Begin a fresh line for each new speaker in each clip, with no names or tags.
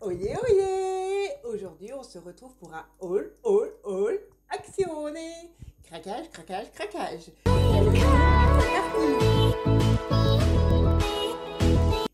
Oyez, oyez! Aujourd'hui, on se retrouve pour un haul azione! Craquage, craquage, craquage! C'est parti!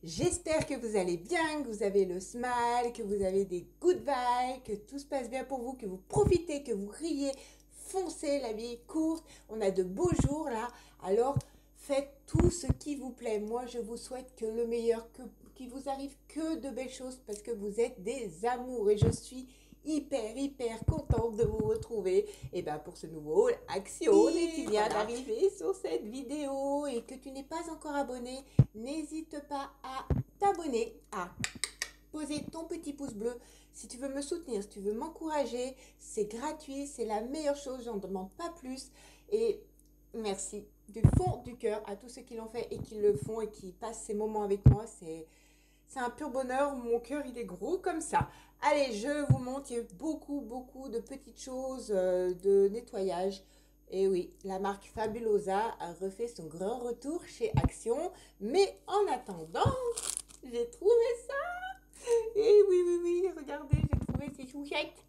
J'espère que vous allez bien, que vous avez le smile, que vous avez des good vibes, que tout se passe bien pour vous, que vous profitez, que vous riez. Foncez, la vie est courte, on a de beaux jours là, alors faites tout ce qui vous plaît. Moi, je vous souhaite que le meilleur, qu'il vous arrive que de belles choses parce que vous êtes des amours et je suis hyper contente de vous retrouver pour ce nouveau Action qui vient d'arriver sur cette vidéo et que tu n'es pas encore abonné, n'hésite pas à t'abonner, à poser ton petit pouce bleu. Si tu veux me soutenir, si tu veux m'encourager, c'est gratuit, c'est la meilleure chose, j'en demande pas plus. Et merci du fond du cœur à tous ceux qui l'ont fait et qui le font et qui passent ces moments avec moi. C'est un pur bonheur, mon cœur il est gros comme ça. Allez, je vous montre, il y a beaucoup de petites choses de nettoyage. Et oui, la marque Fabulosa a refait son grand retour chez Action. Mais en attendant, j'ai trouvé ça. Et oui, regardez, j'ai trouvé ces chouchettes.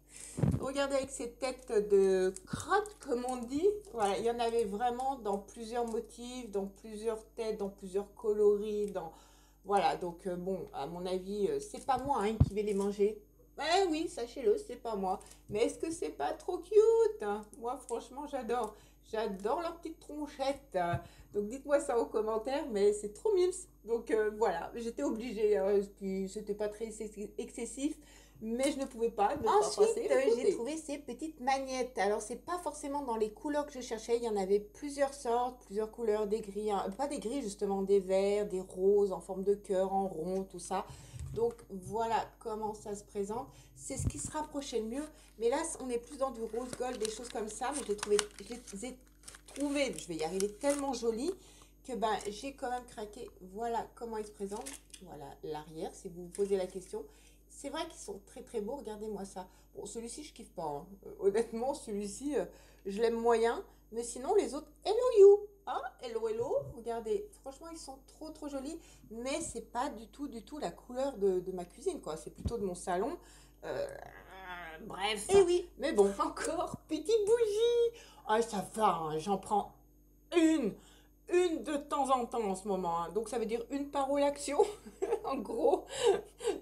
Regardez avec ces têtes de crotte, comme on dit. Voilà, il y en avait vraiment dans plusieurs motifs, dans plusieurs têtes, dans plusieurs coloris. Voilà, donc bon, à mon avis, c'est pas moi qui vais les manger. Eh oui, sachez-le, c'est pas moi. Mais est-ce que c'est pas trop cute, hein? Moi, franchement, j'adore. J'adore leurs petites tronchettes. Donc, dites-moi ça aux commentaires, mais c'est trop mimes. Donc, voilà, j'étais obligée. C'était pas très excessif, mais je ne pouvais pas ne pas passer. J'ai trouvé ces petites magnettes. Alors, c'est pas forcément dans les couleurs que je cherchais. Il y en avait plusieurs sortes, plusieurs couleurs, des gris, hein, pas des gris justement, des verts, des roses en forme de cœur, en rond, tout ça. Donc voilà comment ça se présente. C'est ce qui se rapprochait le mieux. Mais là, on est plus dans du rose gold, des choses comme ça. Mais je les ai trouvées, je vais y arriver, tellement jolies que j'ai quand même craqué. Voilà comment ils se présentent. Voilà l'arrière, si vous vous posez la question. C'est vrai qu'ils sont très beaux. Regardez-moi ça. Bon, celui-ci, je kiffe pas, hein. Honnêtement, celui-ci, je l'aime moyen. Mais sinon, les autres, hello you. Hein, hello. Regardez, franchement, ils sont trop jolis. Mais c'est pas du tout la couleur de ma cuisine, quoi. C'est plutôt de mon salon. Bref. Et oui. Mais bon, encore, petite bougie. Ah, ça va, hein, j'en prends une de temps en temps en ce moment, hein. Donc ça veut dire une par action. En gros,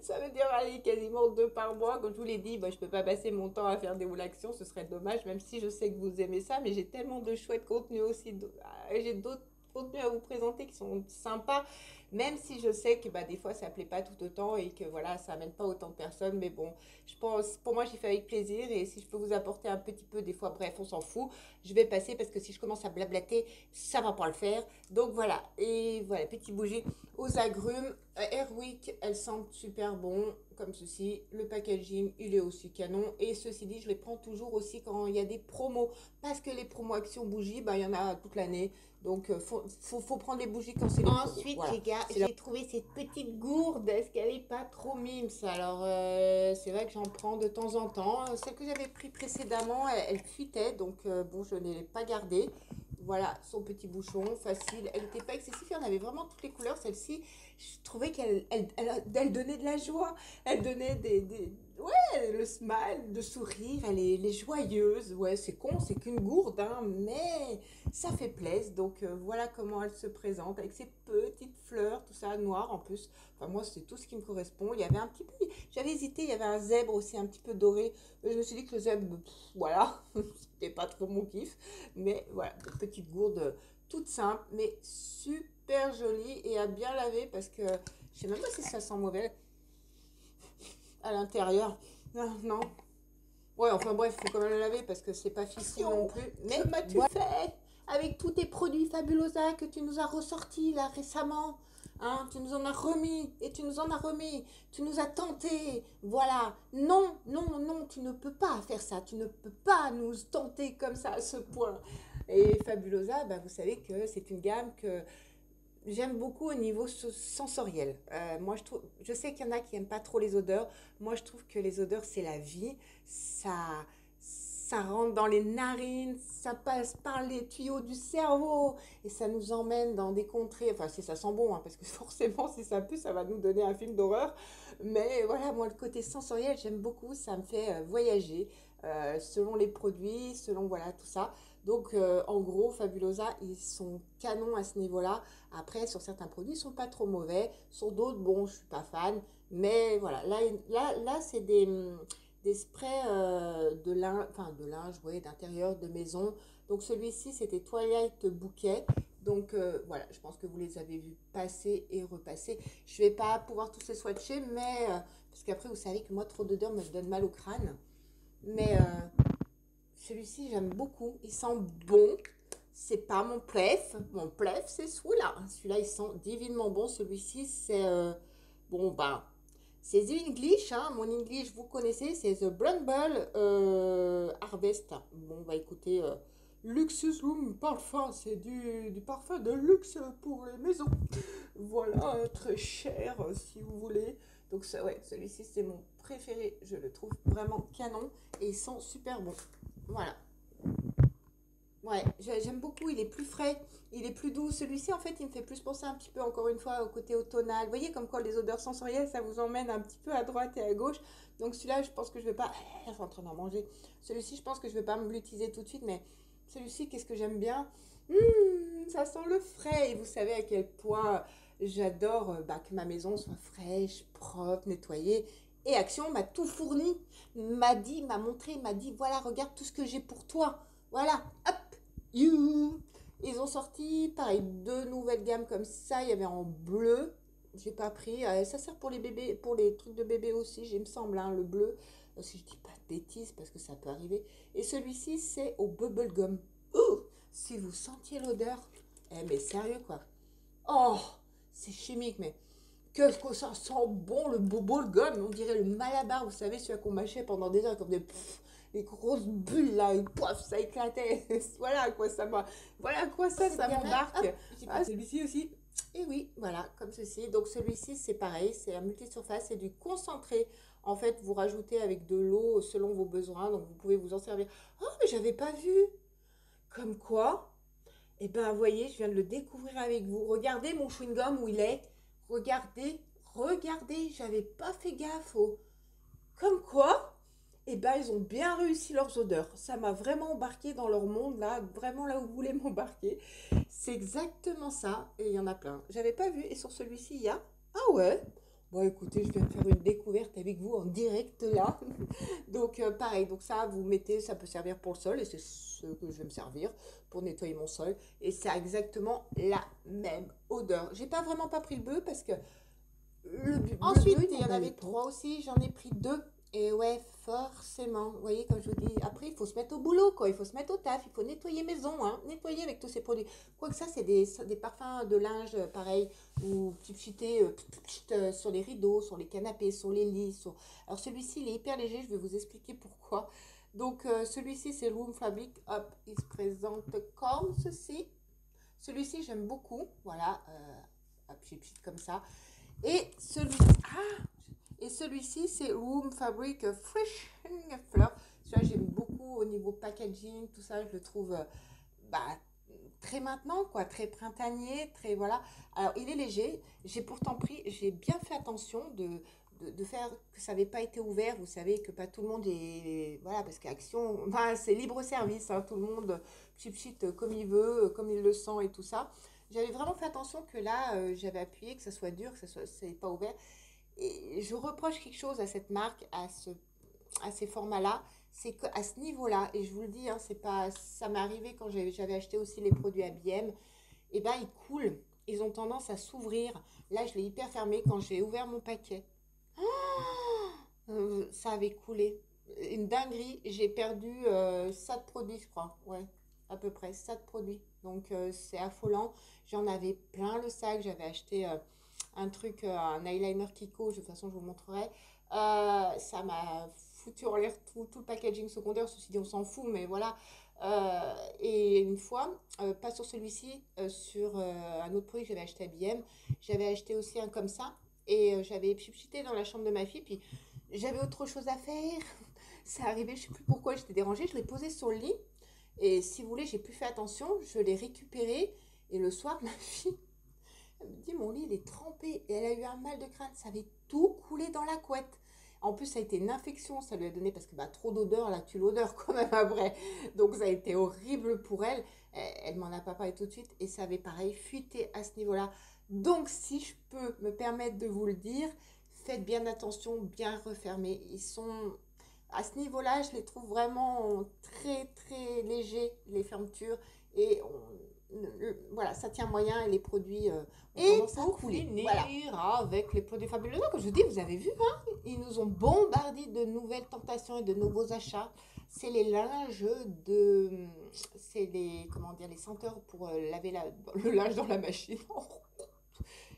ça veut dire aller quasiment 2 par mois. Comme je vous l'ai dit, je peux pas passer mon temps à faire des actions, ce serait dommage, même si je sais que vous aimez ça, mais j'ai tellement de chouettes contenus aussi, j'ai d'autres contenus à vous présenter qui sont sympas, même si je sais que des fois ça plaît pas tout autant et que voilà, ça amène pas autant de personnes, mais bon, je pense, pour moi j'y fais avec plaisir et si je peux vous apporter un petit peu, des fois, bref, on s'en fout, je vais passer parce que si je commence à blablater, ça va pas le faire. Donc voilà, et voilà, petit bougie aux agrumes, Airwick, elles sentent super bon, comme ceci. Le packaging, il est aussi canon. Et ceci dit, je les prends toujours aussi quand il y a des promos. Parce que les promos Action Bougie, il y en a toute l'année. Donc, faut prendre les bougies quand c'est les promos. Ensuite, voilà. Les gars, j'ai trouvé cette petite gourde. Est-ce qu'elle est pas trop mimes? Alors, c'est vrai que j'en prends de temps en temps. Celle que j'avais pris précédemment, elle fuitait. Donc, bon, je ne l'ai pas gardée. Voilà, son petit bouchon, facile. Elle n'était pas excessive, il y en avait vraiment toutes les couleurs. Celle-ci, je trouvais qu'elle donnait de la joie. Elle donnait ouais, le smile, de sourire. Elle est joyeuse. Ouais, c'est con, c'est qu'une gourde, hein, mais ça fait plaisir. Donc, voilà comment elle se présente avec ses petites fleurs, tout ça, noir en plus. Enfin, moi, c'est tout ce qui me correspond. Il y avait un petit peu, j'avais hésité, il y avait un zèbre aussi un petit peu doré. Mais je me suis dit que le zèbre, voilà, c'était pas trop mon kiff. Mais voilà, une petite gourde toute simple, mais super jolie et à bien laver parce que je sais même pas si ça sent mauvais à l'intérieur. Non. Ouais, enfin bref, faut quand même le laver parce que c'est pas fichu non plus. Mais que m'as-tu fait avec tous tes produits Fabulosa que tu nous as ressortis là récemment? Hein, tu nous en as remis et tu nous en as remis. Tu nous as tenté. Voilà. Non, tu ne peux pas faire ça. Tu ne peux pas nous tenter comme ça à ce point. Et Fabulosa, vous savez que c'est une gamme que j'aime beaucoup au niveau sensoriel. Moi, je sais qu'il y en a qui n'aiment pas trop les odeurs. Moi, je trouve que les odeurs, c'est la vie. ça rentre dans les narines, ça passe par les tuyaux du cerveau et ça nous emmène dans des contrées. Enfin, si ça sent bon, hein, parce que forcément, si ça pue, ça va nous donner un film d'horreur. Mais voilà, moi, le côté sensoriel, j'aime beaucoup. Ça me fait voyager selon les produits, selon voilà tout ça. Donc, en gros, Fabulosa, ils sont canons à ce niveau-là. Après, sur certains produits, ils sont pas trop mauvais. Sur d'autres, bon, je suis pas fan. Mais voilà, là c'est des sprays de linge, ouais, d'intérieur, de maison. Donc celui-ci, c'était Twilight Bouquet. Donc voilà, je pense que vous les avez vus passer et repasser. Je vais pas pouvoir tous les swatcher, mais parce qu'après, vous savez que moi, trop d'odeur me donne mal au crâne. Mais celui-ci, j'aime beaucoup. Il sent bon. C'est pas mon préf. Mon préf, c'est celui-là. Celui-là, il sent divinement bon. Celui-ci, c'est... bon, ben... C'est The English, hein. Mon English, vous connaissez, c'est The Bramble Harvest. Bon, bah écoutez, Luxus Room Parfum, c'est du parfum de luxe pour les maisons. Voilà, très cher si vous voulez. Donc, ça, ouais, celui-ci, c'est mon préféré. Je le trouve vraiment canon et il sent super bon. Voilà. Ouais, j'aime beaucoup, il est plus frais, il est plus doux. Celui-ci, en fait, il me fait plus penser un petit peu, encore une fois, au côté automnal. Vous voyez, comme quoi les odeurs sensorielles, ça vous emmène un petit peu à droite et à gauche. Donc celui-là, je pense que je vais pas... Je suis en train d'en manger. Celui-ci, je pense que je vais pas me l'utiliser tout de suite, mais celui-ci, qu'est-ce que j'aime bien. Ça sent le frais. Et vous savez à quel point j'adore bah, que ma maison soit fraîche, propre, nettoyée. Et Action m'a tout fourni, m'a dit, m'a montré, m'a dit, voilà, regarde tout ce que j'ai pour toi. Voilà, hop, you. Ils ont sorti, pareil, deux nouvelles gammes comme ça. Il y avait en bleu. J'ai pas pris. Ça sert pour les bébés, pour les trucs de bébé aussi, il me semble, hein, le bleu. Si je dis pas de bêtises, parce que ça peut arriver. Et celui-ci, c'est au bubblegum. Oh, si vous sentiez l'odeur. Eh, mais sérieux, quoi. Oh, c'est chimique, mais qu'est-ce que ça sent bon, le bubblegum. On dirait le Malabar, vous savez, celui qu'on mâchait pendant des heures, comme des grosses bulles là, et pouf, ça éclatait. Voilà à quoi ça m'a. Voilà à quoi ça m'embarque. Ah, celui-ci aussi. Et oui, voilà, comme ceci. Donc celui-ci, c'est pareil, c'est un multisurface, c'est du concentré. En fait, vous rajoutez avec de l'eau selon vos besoins, donc vous pouvez vous en servir. Oh, mais j'avais pas vu. Comme quoi, eh ben, vous voyez, je viens de le découvrir avec vous. Regardez mon chewing-gum où il est. Regardez, regardez, j'avais pas fait gaffe. Comme quoi, eh ben, ils ont bien réussi leurs odeurs. Ça m'a vraiment embarqué dans leur monde, là, vraiment là où vous voulez m'embarquer. C'est exactement ça, et il y en a plein. J'avais pas vu, et sur celui-ci, il y a... Ah ouais. Bon, écoutez, je viens de faire une découverte avec vous en direct là. Donc, pareil, donc ça, vous mettez, ça peut servir pour le sol, et c'est ce que je vais me servir pour nettoyer mon sol. Et ça a exactement la même odeur. J'ai pas vraiment pas pris le bleu parce que ensuite, il y en avait trois aussi, j'en ai pris deux. Et ouais, forcément, vous voyez, comme je vous dis, après, il faut se mettre au boulot, quoi. Il faut se mettre au taf, il faut nettoyer maison, hein. Nettoyer avec tous ces produits. Quoique ça, c'est des parfums de linge, pareil, ou sur les rideaux, sur les canapés, sur les lits. Alors, celui-ci, il est hyper léger, je vais vous expliquer pourquoi. Donc, celui-ci, c'est Room Fabric. Hop, il se présente comme ceci. Celui-ci, j'aime beaucoup. Voilà, hop, comme ça. Et celui-ci, c'est Room Fabric Fresh Fleur. Celui-là, j'aime beaucoup au niveau packaging, tout ça, je le trouve bah, très maintenant, quoi, très printanier, très voilà. Alors, il est léger. J'ai bien fait attention de faire que ça n'avait pas été ouvert. Vous savez que pas tout le monde est. Voilà, parce qu'Action, bah, c'est libre service, hein, tout le monde chip comme il veut, comme il le sent et tout ça. J'avais vraiment fait attention que là, j'avais appuyé, que ça soit dur, que ça soit, c'est pas ouvert. Et je reproche quelque chose à cette marque, à ces formats-là, c'est qu'à ce niveau-là, et je vous le dis, hein, c'est pas, ça m'est arrivé quand j'avais acheté aussi les produits IBM, et ben ils coulent, ils ont tendance à s'ouvrir. Là, je l'ai hyper fermé quand j'ai ouvert mon paquet. Ça avait coulé. Une dinguerie, j'ai perdu 7 produits, je crois. Ouais, à peu près 7 produits. Donc c'est affolant. J'en avais plein le sac. J'avais acheté un truc, un eyeliner Kiko. De toute façon, je vous montrerai. Ça m'a foutu en l'air tout le packaging secondaire. Ceci dit, on s'en fout, mais voilà. Et une fois, pas sur celui-ci, sur un autre produit que j'avais acheté à BM, j'avais acheté aussi un comme ça. Et j'avais pchité dans la chambre de ma fille. Puis j'avais autre chose à faire. c'est arrivé, je sais plus pourquoi j'étais dérangée, je l'ai posé sur le lit. Et si vous voulez, j'ai plus fait attention, je l'ai récupéré. Et le soir, ma fille, elle me dit, mon lit, il est trempé. Et elle a eu un mal de crâne, ça avait tout coulé dans la couette. En plus, ça a été une infection, ça lui a donné, parce que bah, trop d'odeur, là, tue l'odeur quand même après. Donc, ça a été horrible pour elle. Elle m'en a pas parlé tout de suite. Et ça avait pareil, fuité à ce niveau-là. Donc, si je peux me permettre de vous le dire, faites bien attention, bien refermés. Ils sont à ce niveau-là, je les trouve vraiment très très légers, les fermetures. Et voilà, ça tient moyen et les produits ont
Et
tendance à
pour
couler.
finir
Voilà.
avec les produits fabuleux,
Comme je vous dis, vous avez vu, hein, ils nous ont bombardé de nouvelles tentations et de nouveaux achats. C'est les linges de... C'est les, comment dire, les senteurs pour laver le linge dans la machine.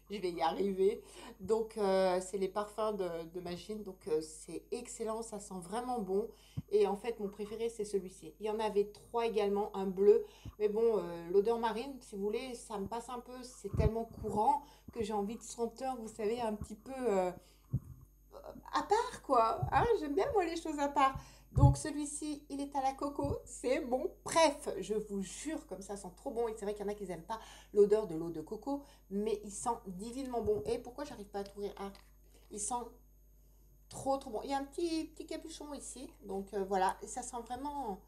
Je vais y arriver. Donc, c'est les parfums de machine. Donc, c'est excellent. Ça sent vraiment bon. Et en fait, mon préféré, c'est celui-ci. Il y en avait trois également, un bleu. Mais bon, l'odeur marine, si vous voulez, ça me passe un peu. C'est tellement courant que j'ai envie de senteur, vous savez, un petit peu à part, quoi. Hein, j'aime bien, moi, les choses à part. Donc, celui-ci, il est à la coco. C'est mon préf. Je vous jure, comme ça sent trop bon. Et c'est vrai qu'il y en a qui n'aiment pas l'odeur de l'eau de coco, mais il sent divinement bon. Et pourquoi j'arrive pas à t'ouvrir? Ah, il sent trop, trop bon. Il y a un petit capuchon ici. Donc, voilà. Et ça sent vraiment...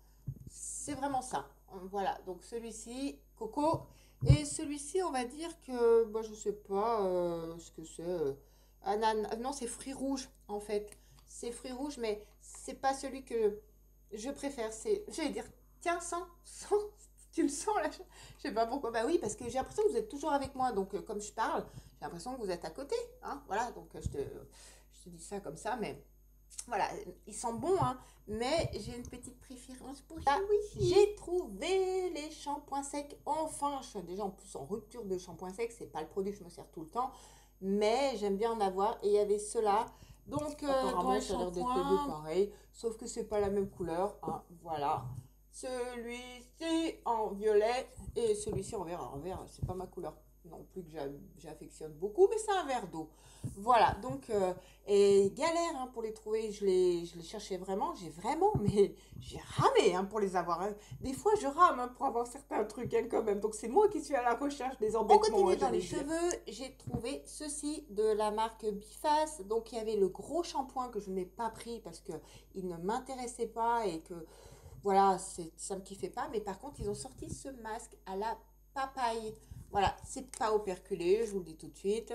C'est vraiment ça. Voilà. Donc, celui-ci, coco. Et celui-ci, on va dire que... Bah, je sais pas ce que c'est. Non, c'est fruits rouges, en fait. C'est fruits rouges, mais c'est pas celui que je préfère. C'est... J'allais dire, tiens, sens. Tu le sens, là? Je sais pas pourquoi. Bah oui, parce que j'ai l'impression que vous êtes toujours avec moi. Donc, comme je parle, j'ai l'impression que vous êtes à côté. Hein, voilà. Donc, je te dis ça comme ça, mais... Voilà, ils sont bons, hein, mais j'ai une petite préférence pour ça. Oui, j'ai trouvé les shampoings secs. Enfin, je suis déjà en plus en rupture de shampoing sec. C'est pas le produit que je me sers tout le temps, mais j'aime bien en avoir. Et il y avait ceux-là. Donc, apparemment, ça a l'air d'être les deux pareils, sauf que c'est pas la même couleur. Hein, voilà. Celui-ci en violet et celui-ci en vert. Alors, en vert, c'est pas ma couleur non plus que j'affectionne beaucoup, mais c'est un verre d'eau. Voilà, donc, et galère hein, pour les trouver, je les cherchais vraiment, mais j'ai ramé hein, pour les avoir. Hein. Des fois, je rame hein, pour avoir certains trucs hein, quand même, donc c'est moi qui suis à la recherche des embêtements. On continue dans les cheveux, j'ai trouvé ceci de la marque Biface, donc il y avait le gros shampoing que je n'ai pas pris parce qu'il ne m'intéressait pas et que voilà, ça me kiffait pas, mais par contre, ils ont sorti ce masque à la papaye. Voilà, c'est pas operculé, je vous le dis tout de suite.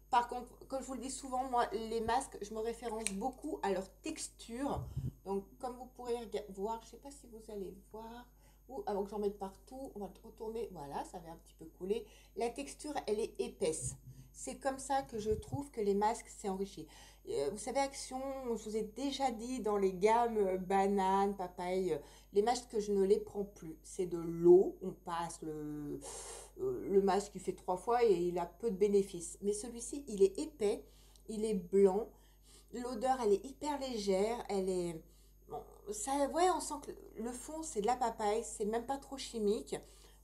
Par contre, comme je vous le dis souvent, moi, les masques, je me référence beaucoup à leur texture. Donc, comme vous pourrez voir, je sais pas si vous allez voir, ou avant que j'en mette partout, on va retourner. Voilà, ça va un petit peu couler. La texture, elle est épaisse. C'est comme ça que je trouve que les masques, c'est enrichi. Vous savez, Action, je vous ai déjà dit dans les gammes banane, papaye, les masques que je ne les prends plus. C'est de l'eau, on passe le masque il fait 3 fois et il a peu de bénéfices. Mais celui-ci, il est épais, il est blanc, l'odeur elle est hyper légère, elle est... Bon, ça, ouais, on sent que le fond c'est de la papaye, c'est même pas trop chimique.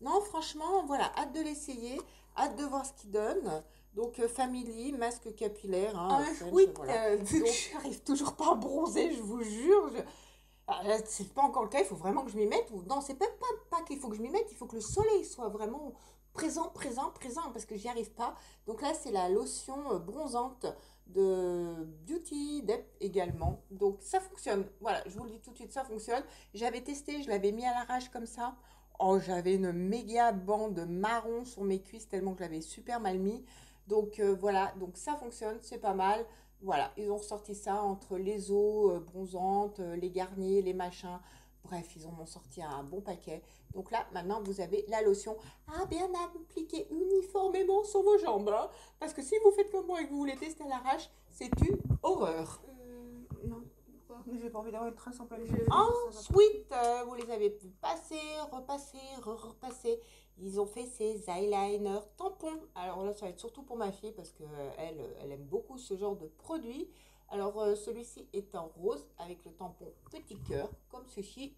Non, franchement, voilà, hâte de l'essayer, hâte de voir ce qu'il donne. Donc, Family, masque capillaire. Hein, oui, voilà. Vu que j'arrive toujours pas à bronzer, je vous jure. C'est pas encore le cas, il faut vraiment que je m'y mette. Non, c'est même pas qu'il faut que je m'y mette, il faut que le soleil soit vraiment présent, parce que j'y arrive pas. Donc là, c'est la lotion bronzante de Beauty Dep également. Donc ça fonctionne. Voilà, je vous le dis tout de suite, ça fonctionne. J'avais testé, je l'avais mis à l'arrache comme ça. Oh, j'avais une méga bande marron sur mes cuisses tellement que je l'avais super mal mis. Donc voilà, donc ça fonctionne, c'est pas mal. Voilà, ils ont ressorti ça entre les eaux bronzantes, les garniers, les machins. Bref, ils en ont sorti un bon paquet. Donc là, maintenant, vous avez la lotion à bien appliquer uniformément sur vos jambes. Hein, parce que si vous faites comme moi et que vous voulez tester à l'arrache, c'est une horreur. Non.
j'ai pas envie d'avoir une trace en plein
Ensuite, vous les avez passés, repassés, repassés. Ils ont fait ces eyeliners tampons. Alors là, ça va être surtout pour ma fille parce qu'elle aime beaucoup ce genre de produit. Alors, celui-ci est en rose avec le tampon petit cœur, comme ceci.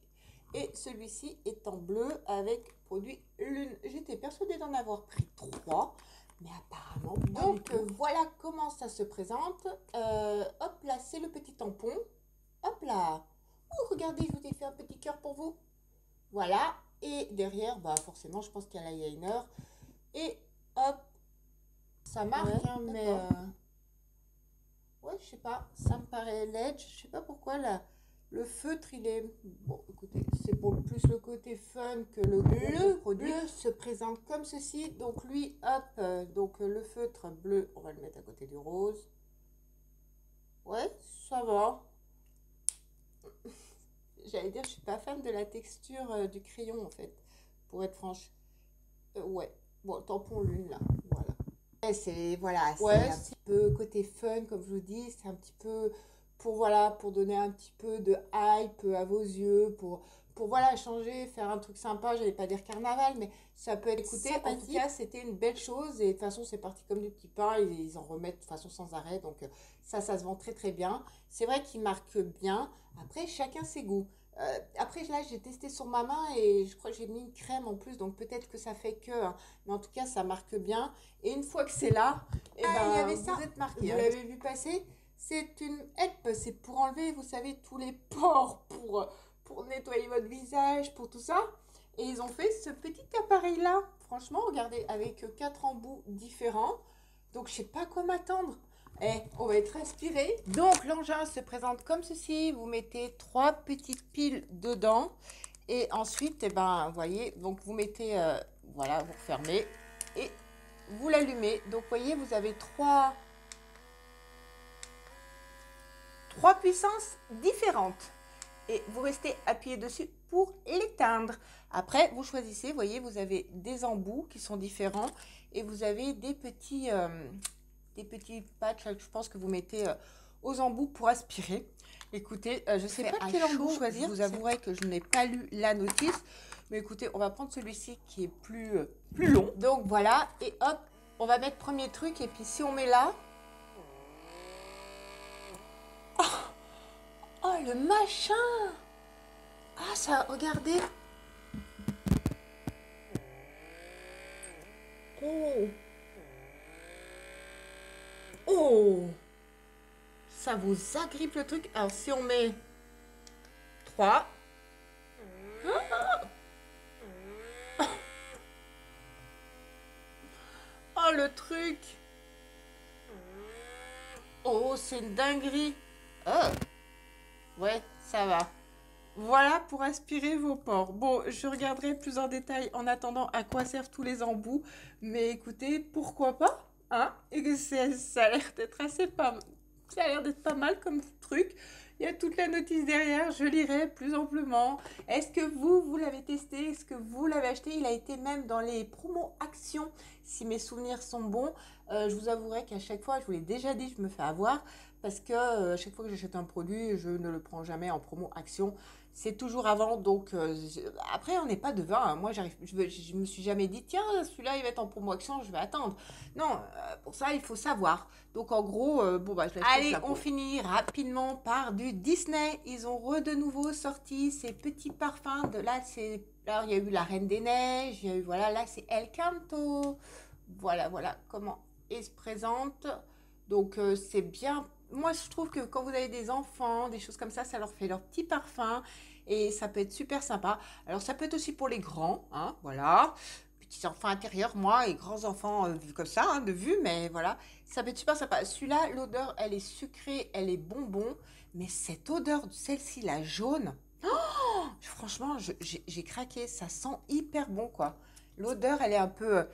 Et celui-ci est en bleu avec produit lune. J'étais persuadée d'en avoir pris 3, mais apparemment. Donc, voilà comment ça se présente. Hop là, c'est le petit tampon. Hop là. regardez, je vous ai fait un petit cœur pour vous. Voilà. Et derrière, bah forcément, je pense qu'il y a l'eyeliner. Et hop, ça marque,
Ouais,
hein, mais ouais, je sais pas, ça me paraît laid. Je sais pas pourquoi le feutre, il est... Bon, écoutez, c'est pour plus le côté fun que le produit. Le bleu se présente comme ceci. Donc lui, hop, le feutre bleu, on va le mettre à côté du rose. Ouais, ça va. J'allais dire, je suis pas fan de la texture du crayon, en fait, pour être franche. Ouais, bon, tampon lune, là, voilà. Voilà, c'est
Ouais,
un petit peu côté fun, comme je vous dis, c'est un petit peu pour, voilà, pour donner un petit peu de hype à vos yeux, pour voilà, changer, faire un truc sympa, j'allais pas dire carnaval, mais ça peut être écouté. En tout cas, c'était une belle chose, et de toute façon, c'est parti comme du petit pain, ils en remettent de façon sans arrêt, donc ça se vend très très bien. C'est vrai qu'ils marquent bien, après, chacun ses goûts. Après, là, j'ai testé sur ma main, et je crois que j'ai mis une crème en plus, donc peut-être que ça fait que, hein, mais en tout cas, ça marque bien. Et une fois que c'est là, et ben, il y avait ça. Vous êtes marqué. Vous l'avez vu passer. C'est une HEP, c'est pour enlever, vous savez, tous les pores, pour nettoyer votre visage, pour tout ça. Et ils ont fait ce petit appareil-là. Franchement, regardez, avec 4 embouts différents. Donc, je sais pas quoi m'attendre. Eh, on va être inspiré. Donc, l'engin se présente comme ceci. Vous mettez 3 petites piles dedans. Et ensuite, eh ben, vous voyez, donc vous mettez, voilà, vous refermez. Et vous l'allumez. Donc, vous voyez, vous avez trois puissances différentes. Et vous restez appuyé dessus pour l'éteindre. Après, vous choisissez, vous voyez, vous avez des embouts qui sont différents. Et vous avez des petits patchs, je pense que vous mettez aux embouts pour aspirer. Écoutez, je ne sais pas quel embout choisir. Je vous avouerai que je n'ai pas lu la notice. Mais écoutez, on va prendre celui-ci qui est plus long. Donc voilà, et hop, on va mettre premier truc. Et puis si on met là... Oh, le machin! Ah, ça, regardez! Oh! Oh! Ça vous agrippe le truc. Alors, si on met 3... Oh, le truc! Oh, c'est une dinguerie! Oh! Ouais, ça va. Voilà pour aspirer vos pores. Bon, je regarderai plus en détail en attendant à quoi servent tous les embouts. Mais écoutez, pourquoi pas, hein? Et que ça a l'air d'être ça a l'air d'être pas mal comme truc. Il y a toute la notice derrière, je lirai plus amplement. Est-ce que vous l'avez testé? Est-ce que vous l'avez acheté? Il a été même dans les promos actions, si mes souvenirs sont bons. Je vous avouerai qu'à chaque fois, je vous l'ai déjà dit, je me fais avoir. Parce que à chaque fois que j'achète un produit, je ne le prends jamais en promo action. C'est toujours avant, donc après on n'est pas devin. Hein. Moi je me suis jamais dit tiens celui-là il va être en promo action, je vais attendre. Non, pour ça il faut savoir. Donc en gros, bon bah je laisse. Allez, on finit rapidement par du Disney. Ils ont de nouveau sorti ces petits parfums. Alors il y a eu la Reine des Neiges, il y a eu voilà là c'est El Canto. Voilà comment il se présente. Donc c'est bien. Moi, je trouve que quand vous avez des enfants, des choses comme ça leur fait leur petit parfum et ça peut être super sympa. Alors, ça peut être aussi pour les grands, hein, voilà. Petits enfants intérieurs, moi, et grands enfants vus comme ça, hein, de vue, mais voilà. Ça peut être super sympa. Celui-là, l'odeur, elle est sucrée, elle est bonbon, mais cette odeur, celle-ci, la jaune, franchement, j'ai craqué. Ça sent hyper bon, quoi. L'odeur, elle est un peu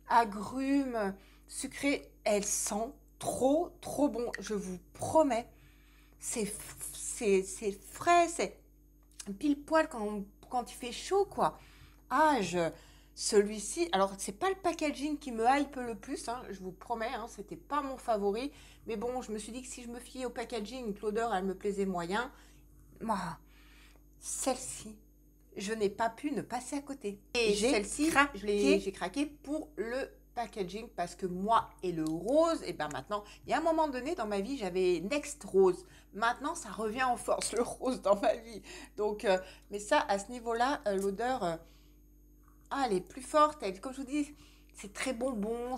agrume, sucrée, elle sent trop bon, je vous promets. C'est frais, c'est pile poil quand il fait chaud, quoi. Ah, celui-ci, alors c'est pas le packaging qui me hype le plus, hein, je vous promets, hein, c'était pas mon favori. Mais bon, je me suis dit que si je me fiais au packaging, que l'odeur, elle me plaisait moyen. Moi, celle-ci, je n'ai pas pu ne passer à côté. Et celle-ci, j'ai craqué pour le packaging parce que moi et le rose, et ben maintenant, il y a un moment donné dans ma vie, j'avais Next Rose. Maintenant, ça revient en force, le rose dans ma vie. Donc, mais ça, à ce niveau-là, l'odeur, elle est plus forte. Comme je vous dis, c'est très bonbon.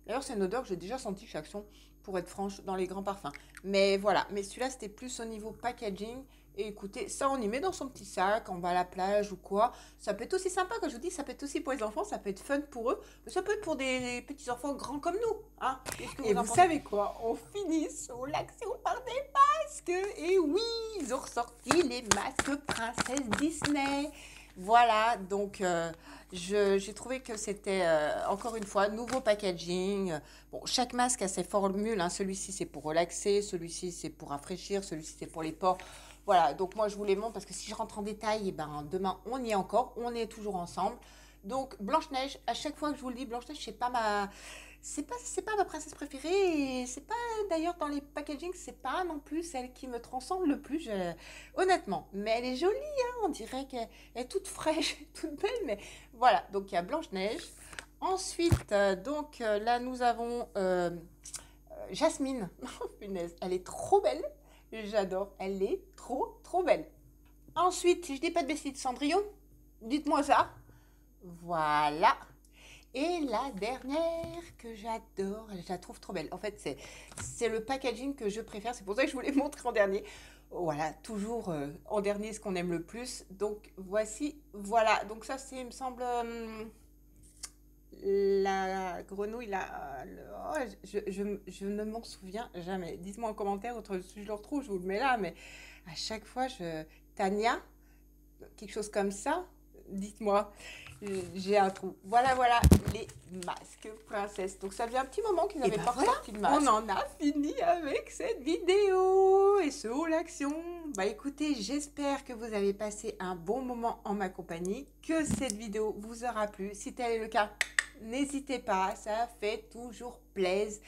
D'ailleurs, c'est une odeur que j'ai déjà sentie chez Action, pour être franche, dans les grands parfums. Mais voilà, mais celui-là, c'était plus au niveau packaging Et écoutez, ça on y met dans son petit sac, on va à la plage ou quoi. Ça peut être aussi sympa, quand je vous dis, ça peut être aussi pour les enfants, ça peut être fun pour eux, mais ça peut être pour des petits enfants grands comme nous. Hein. Et vous savez quoi? On finit sur l'action par des masques. Et oui, ils ont ressorti les masques princesse Disney. Voilà, donc j'ai trouvé que c'était encore une fois nouveau packaging. Bon, chaque masque a ses formules. Hein. Celui-ci c'est pour relaxer, celui-ci c'est pour rafraîchir, celui-ci c'est pour les pores. Voilà, donc moi je vous les montre parce que si je rentre en détail, eh ben, demain on y est encore, on est toujours ensemble. Donc Blanche-Neige, à chaque fois que je vous le dis, Blanche-Neige, c'est pas ma princesse préférée, et c'est pas d'ailleurs dans les packaging, c'est pas non plus celle qui me transcende le plus, honnêtement. Mais elle est jolie, hein, on dirait qu'elle est toute fraîche, toute belle, mais voilà, donc il y a Blanche-Neige. Ensuite, là nous avons Jasmine. Oh, punaise, elle est trop belle. J'adore, elle est trop, trop belle. Ensuite, si je dis pas de bêtises, de Cendrillon, dites-moi ça. Voilà. Et la dernière que j'adore, je la trouve trop belle. En fait, c'est le packaging que je préfère. C'est pour ça que je vous l'ai montré en dernier. Voilà, toujours en dernier ce qu'on aime le plus. Donc, voici, voilà. Donc ça, c'est, il me semble, la grenouille, je ne m'en souviens jamais. Dites-moi en commentaire, si je le retrouve, je vous le mets là. Mais à chaque fois, Tania, quelque chose comme ça, dites-moi, j'ai un trou. Voilà, les masques princesse. Donc ça faisait un petit moment qu'ils n'avaient pas ressorti de masque. On en a fini avec cette vidéo et ce haut l'action. Bah écoutez, j'espère que vous avez passé un bon moment en ma compagnie, que cette vidéo vous aura plu. Si tel est le cas, n'hésitez pas, ça fait toujours plaisir.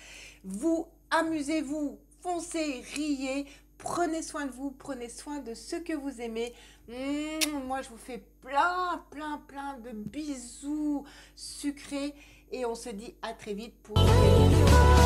Vous amusez-vous, foncez, riez. Prenez soin de vous, prenez soin de ceux que vous aimez. Moi, je vous fais plein de bisous sucrés. Et on se dit à très vite pour une nouvelle vidéo.